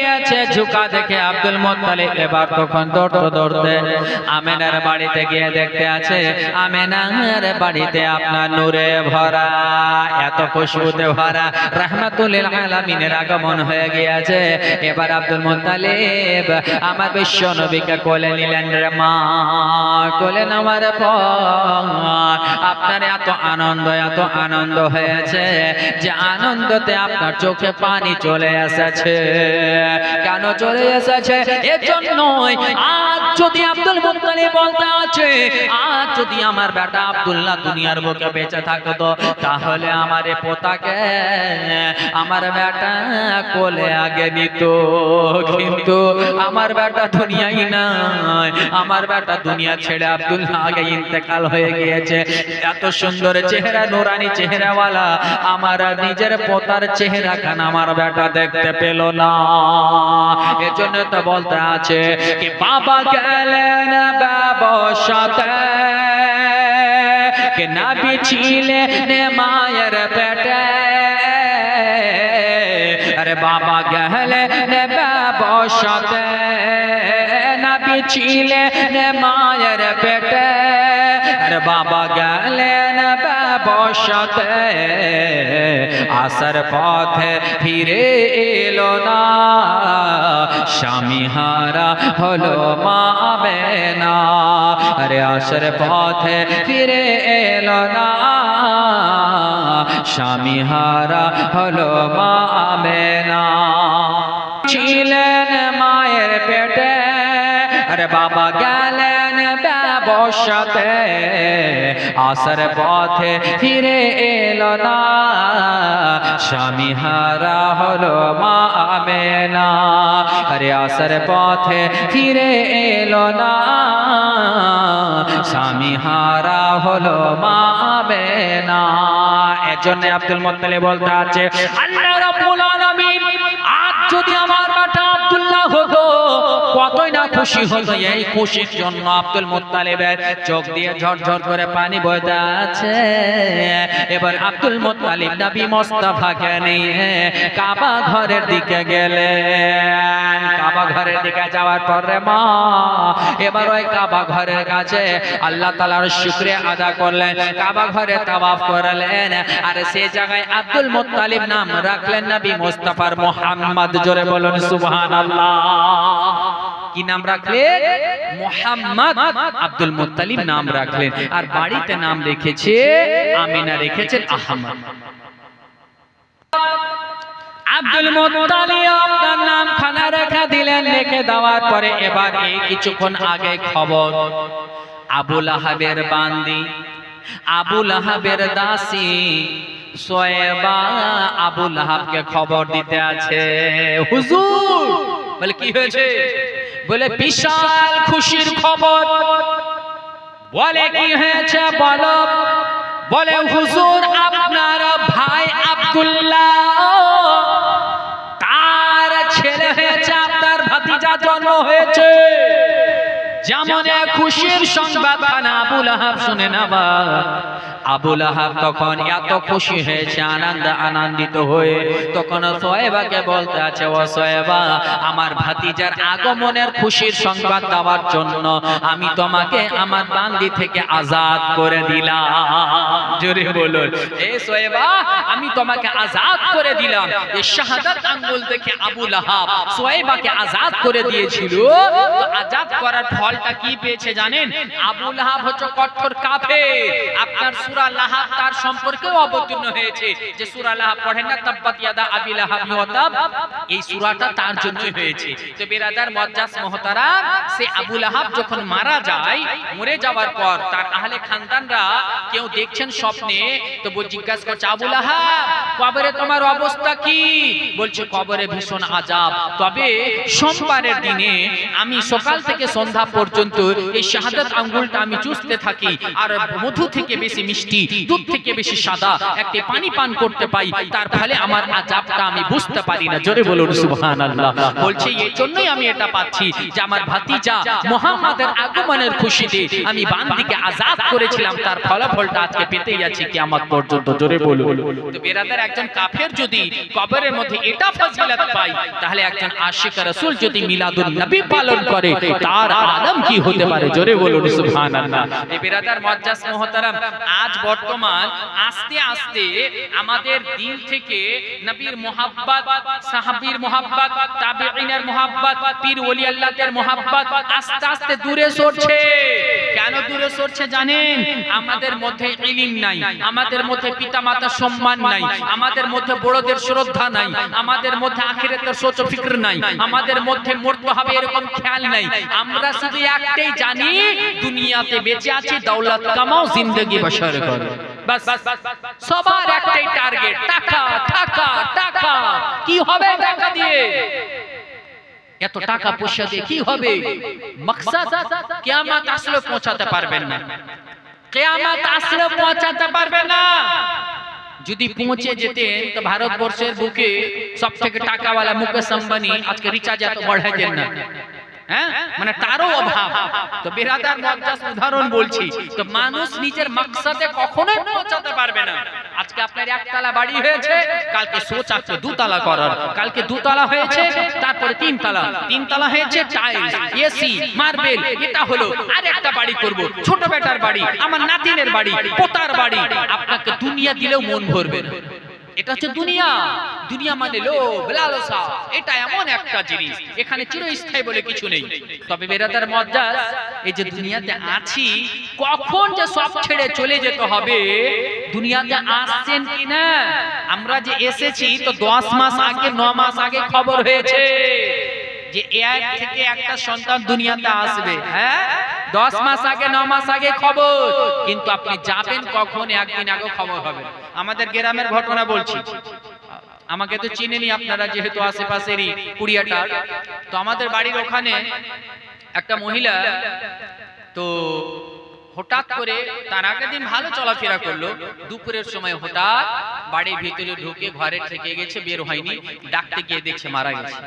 গিয়েছে। ঝুঁকা দেখে Abdul Muttalib এবার তখন দৌড়তে দৌড়তে আমেনার বাড়িতে গিয়ে দেখতে আছে আমেনার বাড়িতে আপনার নূরে ভরা, এত খুশবুতে ভরা, রাহমাতুল লিল আলামিনের আগমন হয়ে গিয়েছে। এবার আব্দুল মুত্তালিব আমার বিশ্ব নবীকে কোলে নিলেন। রে মা, কোলে নেওয়ার পর আপনার এত আনন্দ হয়েছে যে আনন্দতে আপনার চোখে পানি চলে এসেছে। কেন চলে এসেছে? এজন্যই আজ যদি আব্দুল মুত্তালিব বলতে আছে, আজ যদি আমার বেটা আব্দুল্লাহ দুনিয়ার বুকে বেঁচে থাকতো তাহলে আমার পোতাকে আমার বেটা কোলে আগে নিত। কিন্তু আমার বেটা দুনিয়াই নাই, আমার বেটা দুনিয়া ছেড়ে আব্দুল্লাহ আগে ইন্তেকাল হয়ে গিয়েছে। এত সুন্দর চেহারা, নুরানি চেহারাওয়ালা আমার নিজের পোতার চেহারা খান আমার বেটা দেখতে পেল না। এজন্য তো বলতে আছে কি বাবা গেলেন ব্যবসাতে, কে নবী ছিলেন মায়ের পেটে। আরে বাবা গেলেন ব্যবসাতে, নবী ছিলেন মায়ের পেটে। আরে বাবা গেলেন ব্যবসাতে, আসার পথে ফিরে এলো না, স্বামী হারা হলো মা আমেনা। আরে আসার পথে ফিরে এলো না, স্বামী হারা হলো মা আমেনা। ছিলেন মায়ের পেটে, আরে বাবা গেলেন ব্যবসাতে, আসার পথে ফিরে এলো না, স্বামী হারা হলো মা আমেনা। আরে আসার পথে ফিরে এলো না, স্বামী হারা হলো মা আমেনা। এজন্য আব্দুল মুত্তালিব বলতে আছে আল্লাহ রাব্বুল আলামিন আজ যদি আমার বেটা আব্দুল্লাহ হতো কতই না খুশি হতো। এই খুশির জন্য আব্দুল মুত্তালিবের চোখ দিয়ে ঝরঝর করে পানি বইতে আছে। এবার আব্দুল মুত্তালিব নবী মুস্তাফাকে নিয়ে কাবা ঘরের দিকে গেলেন। কাবা ঘরের দিকে যাওয়ার পর রে মা, এবার ওই কাবা ঘরের কাছে আল্লাহ তাআলার শুকরিয়া আদা করলেন, কাবা ঘরে তাওয়াফ করলেন। আর সেই জায়গায় আব্দুল মুত্তালিব নাম রাখলেন নবী মুস্তাফার মুহাম্মদ। জোরে বলুন সুবহানাল্লাহ। কি নাম রাখলেন? মুহাম্মদ। আব্দুল মুত্তালিব নাম রাখলেন। আর বাড়িতে নাম রেখেছে আমিনা, রেখেছেন আহমদ। আব্দুল মুত্তালিব আপনার নাম খানা রেখে দিলেন। রেখে দেওয়ার পরে এবার এই কিছুক্ষণ আগে খবর, আবু লাহাবের বান্দি, আবু লাহাবের দাসী সোয়েবা আবু লাহাবকে খবর দিতে আছে। হুজুর, বলে কি হয়েছে? বলে বিশাল খুশির খবর। বলে কি হয়েছে বলো? বলে হুজুর আপনার ভাই আব্দুল্লাহ তার ছেলে হয়েছে, আপনার ভাতিজা জন্ম হয়েছে। যেমন খুশির সংবাদ খানা আবু লাহাব শুনে নেবা। আবু লাহাব তখন এত খুশি হয়েছে, আনন্দিত হয়ে তখন সোয়েবাকে বলতে আছে, ও সোয়েবা, আমার ভাতিজার আগমনের খুশির সংবাদ দেওয়ার জন্য আমি তোমাকে আমার বান্দি থেকে আজাদ করে দিলাম। জোরে বলুন, এ সোয়েবা, আমি তোমাকে আজাদ করে দিলাম। এই শাহাদাত আঙ্গুল দেখে আবু লাহাব সোয়েবাকে আজাদ করে দিয়েছিল। তো আজাদ করার ফলটা কি পেয়েছে জানেন? আবু লাহাব হচ্ছে কঠোর কাফের। আপনার সূরা লাহাব তার সম্পর্কেও অবতীর্ণ হয়েছে, যে সূরা লাহাব পড়েন না, তাব্বাত ইয়াদা আবি লাহাব ওয়া তাব, এই সূরাটা তার জন্যই হয়েছে। তো বিরাদার মুআজ্জাজ মুহতারাম, সে আবু লাহাব যখন মারা যায়, মরে যাওয়ার পর তার আহলে খানদানরা কেউ দেখছেন স্বপ্নে, তো জিজ্ঞাসা করছে, আবু লাহাব কবরে তোমার অবস্থা কি? বলছে কবরে ভীষণ আযাব, তবে সোমবারের দিনে আমি সকাল থেকে সন্ধ্যা পর্যন্ত এই শাহাদাত আঙ্গুলটা আমি চুষতে থাকি, আর মধু থেকে বেশি মিষ্টি মিষ্টি, দুধ থেকে বেশি সাদা একটি পানি পান করতে পাই, তার ফলে আমার আযাবটা আমি বুঝতে পারি না। জোরে বলুন সুবহানাল্লাহ। বলছে এই জন্যই আমি এটা পাচ্ছি যে আমার ভাতিজা মুহাম্মাদের আগমনের খুশিতে আমি বান্দিকে আযাদ করেছিলাম, তার ফলাফলটা আজকে পেতেই যাচ্ছি কিয়ামত পর্যন্ত। জোরে বলুন। তো বেরাদার, একজন কাফের যদি কবরের মধ্যে এটা ফজিলত পায়, তাহলে একজন আশিক রাসূল যদি মিলাদুন নবী পালন করে তার আলম কি হতে পারে? জোরে বলুন সুবহানাল্লাহ। এই বেরাদার মুআজ্জাজ মুহতারাম, আজ বর্তমান আস্তে আস্তে আমাদের দিল থেকে নবীর মুহাব্বত, সাহাবীর মুহাব্বত, তাবেঈনের মুহাব্বত, পীর ওলি আল্লাহদের মুহাব্বত আস্তে আস্তে দূরে সরছে। কেন দূরে সরছে জানেন? আমাদের মধ্যে ইলম নাই, আমাদের মধ্যে পিতামাতার সম্মান নাই, আমাদের মধ্যে বড়দের শ্রদ্ধা নাই, আমাদের মধ্যে আখিরাতের সোচ ফিকর নাই, আমাদের মধ্যে মরতে হবে এরকম খেয়াল নাই। আমরা শুধু একটাই জানি, দুনিয়াতে বেঁচে আছি, দৌলত কামাও, জিন্দেগি বসর করো। বাস সবার একটাই টার্গেট, টাকা টাকা টাকা। কি হবে টাকা দিয়ে? এত টাকা পয়সা দিয়ে কি হবে? মাকসাদ কিয়ামত আসলে পৌঁছাতে পারবেন না, কিয়ামত আসলে পৌঁছাতে পারবে না। যদি পৌঁছে যেতেন তো ভারতবর্ষের বুকে সবথেকে টাকাওয়ালা মুকেশ আম্বানি আজকে রিচার্জ এত বাড়াইতেন না। হ্যাঁ, মানে তারও অভাব। তো বেরাদার মুআজ্জাজ উদাহরণ বলছি। তো মানুষ নিজের মাকসাদে কখনোই পৌঁছাতে পারবে না। আজকে আপনার একতলা বাড়ি হয়েছে, কালকে সোচ আছে দুতলা করার, কালকে দুতলা হয়েছে, তারপরে তিনতলা, তিনতলা হয়েছে টাইলস, এসি, মার্বেল, এটা হলো আর একটা বাড়ি করব, ছোট বেটার বাড়ি, আমার নাতিনের বাড়ি, পোতার বাড়ি। আপনাকে দুনিয়া দিলেও মন ভরবে না। এটা হচ্ছে দুনিয়া। দুনিয়া মানে লোভ, লালসা। এটা এমন একটা জিনিস, এখানে চিরস্থায়ী বলে কিছু নেই। তবে বেরাদার মুআজ্জাজ, এই যে দুনিয়াতে আছি, কখন যে সব ছেড়ে চলে যেতে হবে, দুনিয়াতে আসছেন কিনা? আমরা যে এসেছি তো 10 মাস আগে 9 মাস আগে খবর হয়েছে যে এর থেকে একটা সন্তান দুনিয়াতে আসবে। হ্যাঁ, 10 মাস আগে 9 মাস আগে খবর, কিন্তু আপনি যাবেন কখন একদিন আগে খবর হবে। আমাদের গ্রামের ঘটনা বলছি, আমাকে তো চিনেনি আপনারা, যেহেতু আশেপাশেরই কুড়িয়াটার। তো আমাদের বাড়ির ওখানে একটা মহিলা, তো হঠাৎ করে তার আগের দিন ভালো চলাফেরা করলো, দুপুরের সময় হঠাৎ বাড়ির ভিতরে ঢুকে ঘরে থেকে গেছে, বের হয়নি, ডাকতে গিয়ে দেখছে মারা গেছে।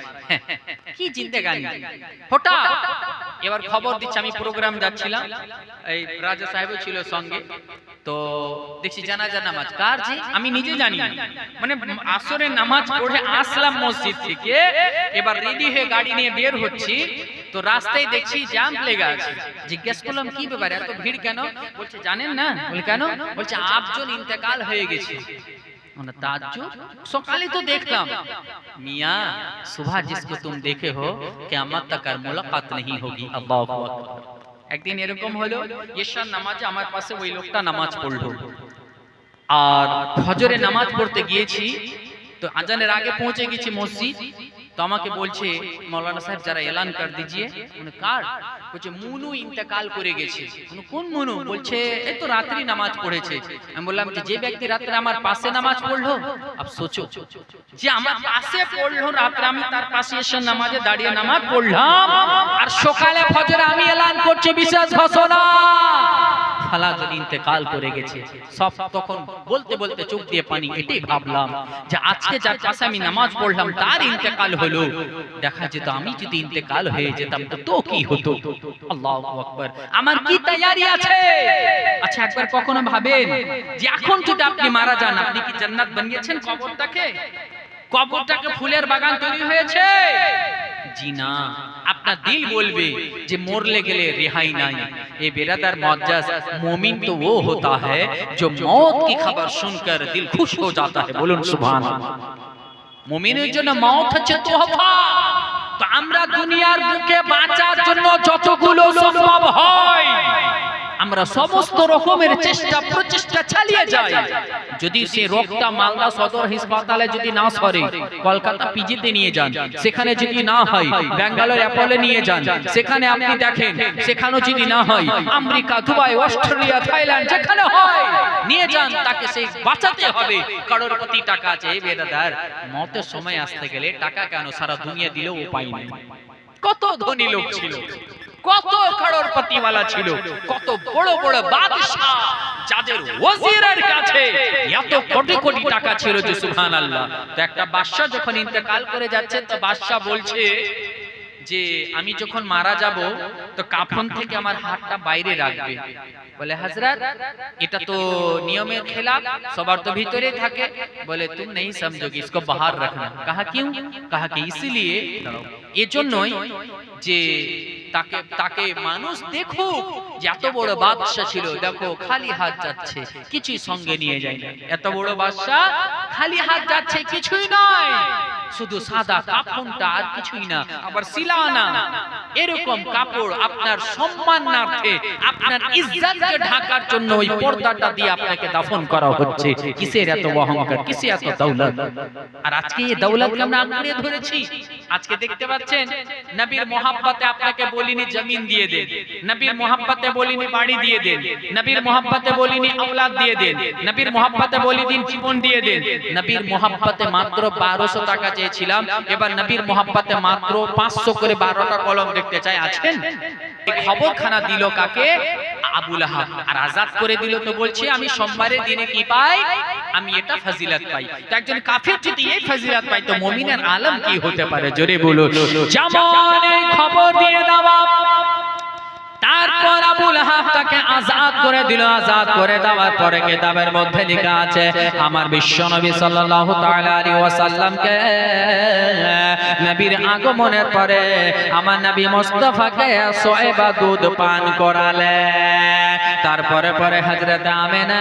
কি জিন্দেগানি হঠাৎ। এবার খবর দিচ্ছে, আমি প্রোগ্রাম যাচ্ছিলাম, এই রাজা সাহেবও ছিল সঙ্গে। তো দেখছি জানাজা নামাজ কার, জি আমি নিজে জানি না, মানে আসরের নামাজ পড়ে আসলাম মসজিদ থেকে, এবার রেডি হয়ে গাড়ি নিয়ে বের হচ্ছি, তো রাস্তায় দেখছি জ্যাম লেগে আছে। জিজ্ঞেস করলাম কি ব্যাপার, এত ভিড় কেন? বলছে জানেন না। বলি কেন? বলছে আপজন ইন্তেকাল হয়ে গেছে। সকালে তো দেখলাম, মিয়া সুবহ জিসको तुम देखे हो কিয়ামত तक আর মুলাকাত नहीं होगी। আল্লাহু আকবার। একদিন এরকম হলো, ইশার নামাজে আমার পাশে ওই লোকটা নামাজ পড়লো, আর ফজরে নামাজ পড়তে গিয়েছি, তো আজানের আগে পৌঁছে গেছি মসজিদ। তো আমাকে বলছে মৌলানা সাহেব যারা এলান কর দিজিয়ে। মানে কার? বলছে মুনু ইন্তেকাল করে গেছে। কোন মুনু? বলছে এই তো রাত্রি নামাজ পড়েছে। আমি বললাম যে ব্যক্তি রাতে আমার পাশে নামাজ পড়লো, আপ সোচো যে আমার পাশে পড়লো রাতে, আমি তার পাশে এসে নামাজে দাঁড়িয়ে নামাজ পড়লাম, আর সকালে ফজরে আমি এলান করছি বিশেষ ঘোষণা, ফালাজন ইন্তেকাল করে গেছে। সব তখন বলতে বলতে চোখ দিয়ে পানি। এটাই ভাবলাম যে আজকে যার পাশে আমি নামাজ পড়লাম তার ইন্তেকাল হলো, দেখা যেত আমি যদি ইন্তেকাল হয়ে যেতাম তো কি হতো? আল্লাহু আকবার। আমার কি তৈরি আছে? আচ্ছা একবার কখনো ভাবেন যে এখন যদি আপনি মারা যান, আপনি কি জান্নাত বানিয়েছেন কবরটাকে? কবরটাকে ফুলের বাগান তৈরি হয়েছে? জি না। আপনার দিল বলবে যে মরলে গেলে রেহাই নাই। এ বেরাদার মুআজ্জাজ, মুমিন তো वो होता है जो मौत की खबर सुनकर दिल खुश हो जाता है। বলুন সুবহানাল্লাহ। মুমিনের জন্য মওত হচ্ছে তোহফা। তো আমরা দুনিয়ার বুকে বাঁচার জন্য যতগুলো সম্ভব হয় আমরা সমস্ত রকমের চেষ্টা প্রচেষ্টা চালিয়ে যাই। যদি সে রোগটা মালদা সদর হাসপাতালে যদি না সরে, কলকাতা পিজিতে নিয়ে যান, সেখানে যদি না হয় ব্যাঙ্গালোর অ্যাপোলে নিয়ে যান, সেখানে আপনি দেখেন, সেখানেও যদি না হয় আমেরিকা, দুবাই, অস্ট্রেলিয়া, থাইল্যান্ড যেখানে হয় নিয়ে যান, তাকে সেই বাঁচাতে হবে। করোড়পতি টাকা আছে। এই বেদাদার মতের সময় আসতে গেলে টাকা কেন, সারা দুনিয়া দিলেও উপায় নেই। কত ধনী লোক ছিল, কত করোড়পতিওয়ালা ছিল, কত বড় বড় বাদশা, যাদের ওয়াজিরের কাছে এত কোটি কোটি টাকা ছিল যে সুবহানাল্লাহ। তো একটা বাদশা যখন ইন্তেকাল করে যাচ্ছে, তো বাদশা বলছে যে আমি যখন মারা যাব তো কাফন থেকে আমার হাতটা বাইরে রাখবে। বলে হযরত এটা তো নিয়মের খেলাফ, সবার তো ভিতরে থাকে। বলে তুম नहीं समझोगे, इसको बाहर रखना। कहा क्यों? कहा कि इसलिए এজন্যই যে তাকে তাকে মানুষ দেখুক যে এত বড় বাদশা ছিল, দেখো খালি হাত যাচ্ছে, কিছুই সঙ্গে নিয়ে যায় না। এত বড় বাদশা খালি হাত যাচ্ছে, কিছুই নয়, শুধু সাদা কাপড়টা আর কিছুই না, আবার সিলানা এরকম কাপড় আপনার সম্মানার্থে, আপনার ইজ্জতকে ঢাকার জন্য ওই পর্দাটা দিয়ে আপনাকে দাফন করা হচ্ছে। কিসের এত অহংকার, কিসের এত দৌলত? আর আজকে এই দৌলতকে আমরা আঁকড়ে ধরেছি। আজকে দেখতে পাচ্ছেন নবীর মোহাব্বতে আপনাকে বলিনি জমিন দিয়ে দেন, নবীর মোহাব্বতে বলিনি বাড়ি দিয়ে দেন, নবীর মোহাব্বতে বলিনি আওলাদ দিয়ে দেন, নবীর মোহাব্বতে বলিনি জীবন দিয়ে দেন। নবীর মোহাব্বতে মাত্র 1200 টাকা চেয়েছিলাম, এবার নবীর মোহাব্বতে মাত্র 500 করে 12টা কলম দেখতে চাই। আছেন? এই খবরখানা দিল কাকে? আবু লাহাব। আর আজাদ করে দিল। তো বলছে আমি সোমবারের দিনে কি পাই? আমি এটা ফজিলত পাই। তো একজন কাফির যদি এই ফজিলত পায়, তো মুমিনের আলম কি হতে পারে? জোরে বলো। যেমন এই খবর দিয়ে দেওয়া, তারপর আবু লাহাব তাকে আজাদ করে দিল। আজাদ করে দেওয়ার পরে কিতাবের মধ্যে লেখা আছে আমার বিশ্বনবী সাল্লাল্লাহু তাআলা আলাইহি ওয়াসাল্লামকে নবীর আগমনের পরে আমার নবী মুস্তাফাকে সোয়েবা দুধ পান করালেন। তারপরে পরে হযরত আমিনা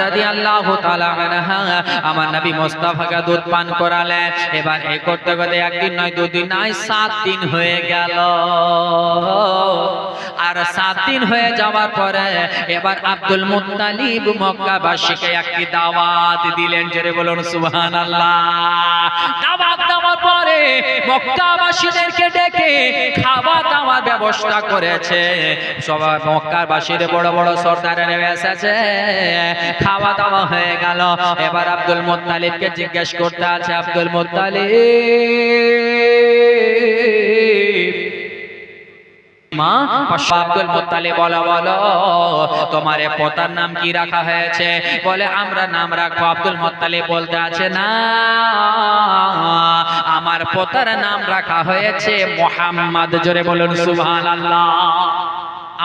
রাদিয়াল্লাহু তাআলা আনহা আমার নবী মুস্তাফাকে দুধ পান করালেন। এবার এই করতে করতে একদিন নয়, দুদিন নয়, 7 দিন হয়ে গেল। আর 7 দিন হয়ে যাওয়ার পরে এবার আব্দুল মুত্তালিব মক্কাবাসীকে একটি দাওয়াত দিলেন। জোরে বলুন সুবহানাল্লাহ। দাওয়াত দেওয়ার পরে মক্কাবাসীদেরকে ডেকে খাওয়া দাওয়ার ব্যবস্থা করেছে। সবাই মক্কাবাসীর বড় বড় সর্দারেরা এসেছে, খাওয়া দাওয়া হয়ে গেল। এবার আব্দুল মুত্তালিবকে জিজ্ঞেস করতে আছে, আব্দুল মুত্তালিব মা, আব্দুল মুত্তালিব বলো বলো তোমার পোতার নাম কি রাখা হয়েছে? বলে আমরা নাম রাখবো। আব্দুল মুত্তালিব বলতে আছে না, আমার পোতার নাম রাখা হয়েছে মুহাম্মদ। জোরে বলুন সুবহানাল্লাহ।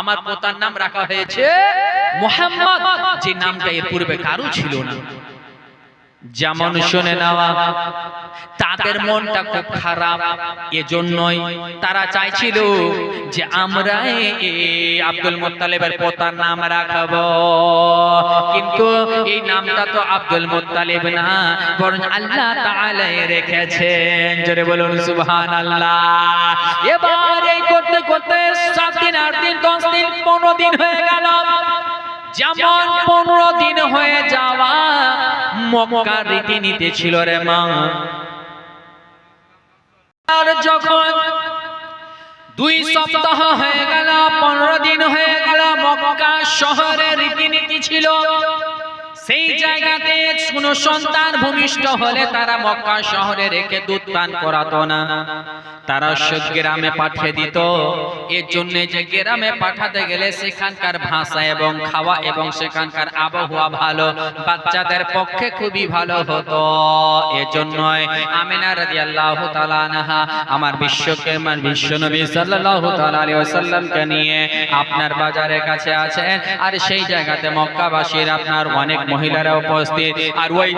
আমার পোতার নাম রাখা হয়েছে মুহাম্মদ, যে নামটা এর পূর্বে কারো ছিল না। যেমন শুনে নেওয়া, তাদের মনটা খুব খারাপ, এজন্যই তারা চাইছিল যে আমরা আব্দুল মুত্তালিবের পোতার নাম রাখবো। কিন্তু এই নামটা তো আব্দুল মুত্তালিব না, বরং আল্লাহ তাআলা রেখেছেন। জোরে বলুন সুবহানাল্লাহ। এবার এই করতে করতে 7 দিন, 8 দিন, 10 দিন, 15 দিন হয়ে গেল। যেমন 15 দিন হয়ে যাওয়া মক্কার রীতিনীতি ছিল রে মা। আর যখন 2 সপ্তাহ হয়ে গেল, 15 দিন হয়ে গেল, মক্কা শহরের রীতিনীতি ছিল সেই জায়গাতে কোনো সন্তান ভূমিষ্ঠ হলে তারা মক্কা শহরে রেখে দুধ পান করাতো না, তারা গ্রামে পাঠিয়ে দিত। এর জন্য যে গ্রামে পাঠাতে গেলে সেখানকার ভাষা এবং খাওয়া এবং সেখানকার আবহাওয়া ভালো, বাচ্চাদের পক্ষে খুবই ভালো হতো। এজন্যই আমিনা রাদিয়াল্লাহু তাআলা আনহা আমার বিশ্বনবী সাল্লাল্লাহু তাআলা আলাইহি ওয়াসাল্লামকে নিয়ে আপনার বাজারের কাছে আছেন। আর সেই জায়গাতে মক্কাবাসীর আপনার অনেক মহিলারা উপস্থিত। আর ওই